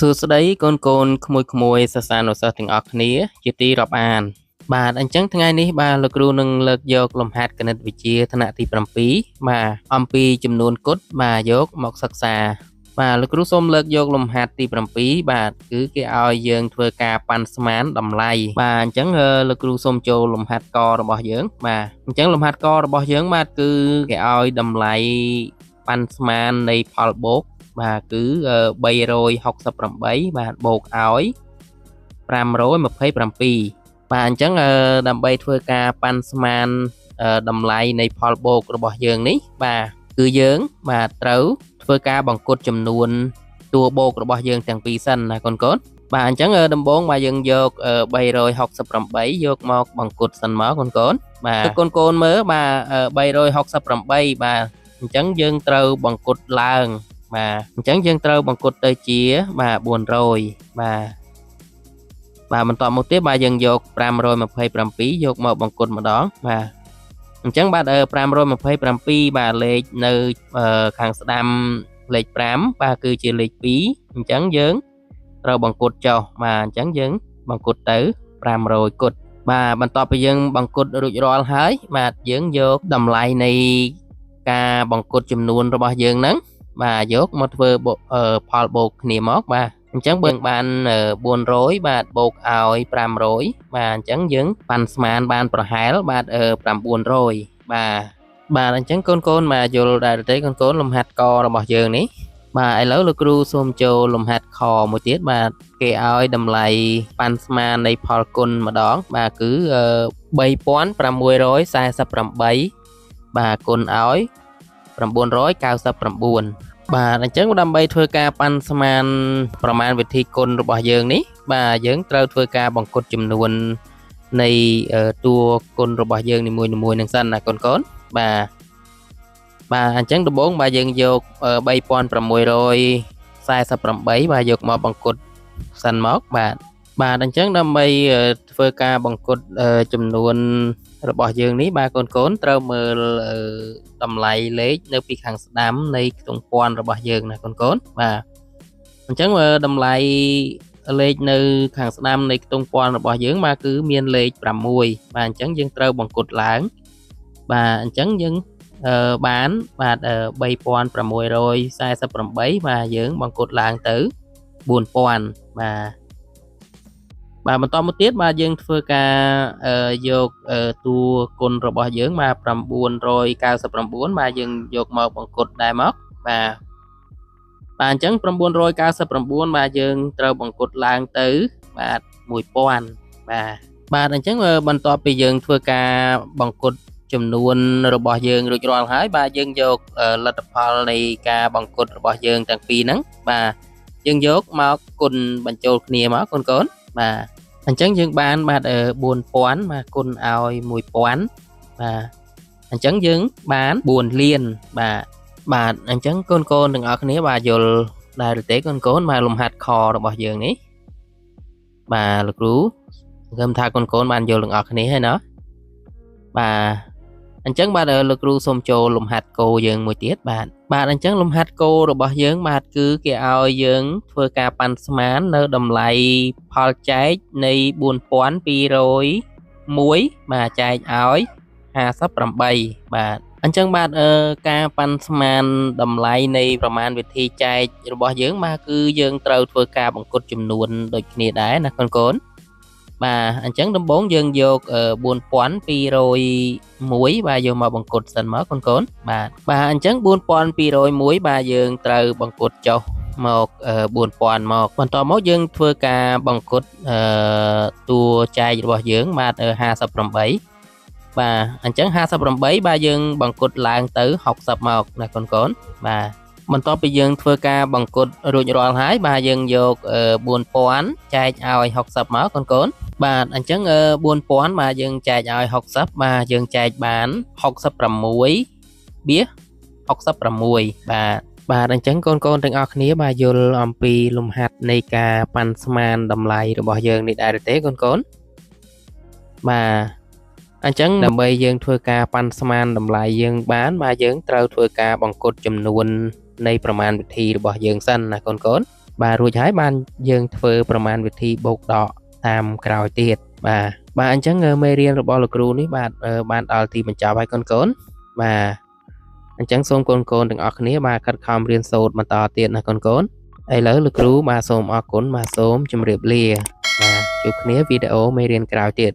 សួស្តីកូនកូនក្មួយសិស្សានុសិស្សទាំងអស់គ្នាជាទីរាប់អានបាទអញ្ចឹងថ្ងៃនេះបាទលោកគ្រូនឹងលើកយកលំហាត់គណិតវិទ្យាថ្នាក់ទី7បាទអំពីចំនួនគុតបាទយកមកសិក្សាបាទលោកគ្រូសូមលើកយកលំហាត់ទី7បាទគឺគេឲ្យយើងធ្វើការប៉ាន់ស្មានតម្លៃបាទអញ្ចឹងលោកគ្រូសូមចូលលំហាត់ករបស់យើងបាទអញ្ចឹងលំហាត់ករបស់យើងបាទគឺគេឲ្យតម្លៃប៉ាន់ស្មាននៃផលបូកបាទគឺ368បាទបូកឲ្យ527បាទអញ្ចឹងដើម្បីធ្វើការប៉ាន់ស្មានតម្លៃនៃផលបូករបស់យើងនេះបាទគឺយើងបាទត្រូវធ្វើការបង្គុតចំនួនតួបូករបស់យើងទាំងពីរសិនណាកូនបាទអញ្ចឹងដំបូងបាទយើងយក368យកមកបង្គុតសិនមកកូនបាទកូនមើលបាទ368បាទអញ្ចឹងយើងត្រូវបង្គុតឡើងបាទអញ្ចឹងយើងត្រូវបង្គុតទៅជាបាទ400បាទបន្តមកទៀតបាទយើងយក527យកមកបង្គុតម្ដងបាទអញ្ចឹងបាទ527បាទលេខនៅខាងស្ដាំលេខ5បាទគឺជាលេខ2អញ្ចឹងយើងត្រូវបង្គុតចុះបាទអញ្ចឹងយើងបង្គុតទៅ500គុតបាទបន្ទាប់ពីយើងបង្គុតរួចរាល់ហើយបាទយើងយកតម្លៃនៃការបង្គុតចំនួនរបស់យើងហ្នឹងបាទយកមកធ្វើផលបូកគ្នាមកបាទអញ្ចឹងបើបាន400បាទបូកឲ្យ500បាទអញ្ចឹងយើងប៉ាន់ស្មានបានប្រហែលបាទ900បាទអញ្ចឹងកូនបាទយល់ដែរទេកូនលំហាត់ករបស់យើងនេះបាទឥឡូវលោកគ្រូសូមចូលលំហាត់ខមួយទៀតបាទគេឲ្យតម្លៃប៉ាន់ស្មាននៃផលគុណម្ដងបាទគឺ3648បាទគុណឲ្យ999បាទអញ្ចឹងដើម្បីធ្វើការប៉ាន់ស្មានប្រមាណវិធីគុណរបស់យើងនេះបាទយើងត្រូវធ្វើការបង្គុតចំនួននៃតួគុណរបស់យើងនីមួយៗនឹងសិនណាកូនបាទអញ្ចឹងដំបូងបាទយើងយក3648បាទយកមកបង្គុតសិនមកបាទអញ្ចឹងដើម្បីធ្វើការបង្គុតចំនួនរបស់យើងនេះបាទកូនត្រូវមើលតម្លៃលេខនៅពីខាងស្ដាំនៃខ្ទង់ពាន់របស់យើងណាកូនបាទអញ្ចឹងតម្លៃលេខនៅខាងស្ដាំនៃខ្ទង់ពាន់របស់យើងបាទគឺមានលេខ6បាទអញ្ចឹងយើងត្រូវបង្គុតឡើងបាទអញ្ចឹងយើងបានបាទ3648បាទយើងបង្គុតឡើងទៅ4000បាទបន្តមកទៀតបាទយើងធ្វើការយកតួគុណរបស់យើងបាទ999បាទយើងយកមកបង្គុតដែរមកបាទអញ្ចឹង999បាទយើងត្រូវបង្គុតឡើងទៅបាទ1000បាទអញ្ចឹងបន្ទាប់ពីយើងធ្វើការបង្គុតចំនួនរបស់យើងរួចរាល់ហើយបាទយើងយកលទ្ធផលនៃការបង្គុតរបស់យើងទាំងពីរហ្នឹងបាទយើងយកមកគុណបញ្ចូលគ្នាមកកូនបាទអញ្ចឹងយើងបានបាទ4000បាទគុណឲ្យ1000បាទអញ្ចឹងយើងបាន4លានបាទអញ្ចឹងកូនទាំងអស់គ្នាបាទយល់ដែរឬទេកូនបាទលំហាត់ខរបស់យើងនេះបាទលោកគ្រូសង្ឃឹមថាកូនបានយល់ទាំងអស់គ្នាហើយណាបាទអញ្ចឹងបាទលោកគ្រូសូមចូលលំហាត់គោយើងមួយទៀតបាទអញ្ចឹងលំហាត់គោរបស់យើងបាទគឺគេឲ្យយើងធ្វើការប៉ាន់ស្មាននៅតម្លៃផលចែកនៃ4201បាទចែកឲ្យ58បាទអញ្ចឹងបាទការប៉ាន់ស្មានតម្លៃនៃប្រមាណវិធីចែករបស់យើងបាទគឺយើងត្រូវធ្វើការបង្គុតចំនួនដូចគ្នាដែរណាកូនបាទអញ្ចឹងដំបូងយើងយក4201បាទយកមកបង្គុតសិនមកកូនបាទអញ្ចឹង4201បាទយើងត្រូវបង្គុតចុះមក4000មកបន្តមកយើងធ្វើការបង្គុតតួចែករបស់យើងបាទ58បាទអញ្ចឹង58បាទយើងបង្គុតឡើងទៅ60មកណាកូនបាទបន្ទាប់ពីយើងធ្វើការបង្គុតរួចរាល់ហើយបាទយើងយក4000ចែកឲ្យ60មកកូនបាទអញ្ចឹង4000បាទយើងចែកឲ្យ60បាទយើងចែកបាន66បៀ66បាទអញ្ចឹងកូនទាំងអស់គ្នាបាទយល់អំពីលំហាត់នៃការប៉ាន់ស្មានតម្លៃរបស់យើងនេះដែរទេកូនបាទអញ្ចឹងដើម្បីយើងធ្វើការប៉ាន់ស្មានតម្លៃយើងបានបាទយើងត្រូវធ្វើការបង្គុតចំនួននៃប្រមាណវិធីរបស់យើងសិនណាកូន បាទរួចហើយបានយើងធ្វើប្រមាណវិធីបូកដកតាមក្រោយទៀតបាទអញ្ចឹងមេរៀនរបស់លោកគ្រូនេះបាទបានដល់ទីបញ្ចប់ហើយកូនៗបាទអញ្ចឹងសូមកូនៗទាំងអស់គ្នាបាទខិតខំរៀនសូត្របន្តទៀតណាកូនៗឥឡូវលោកគ្រូបាទសូមអរគុណបាទសូមជម្រាបលាបាទជួបគ្នាវីដេអូមេរៀនក្រោយទៀត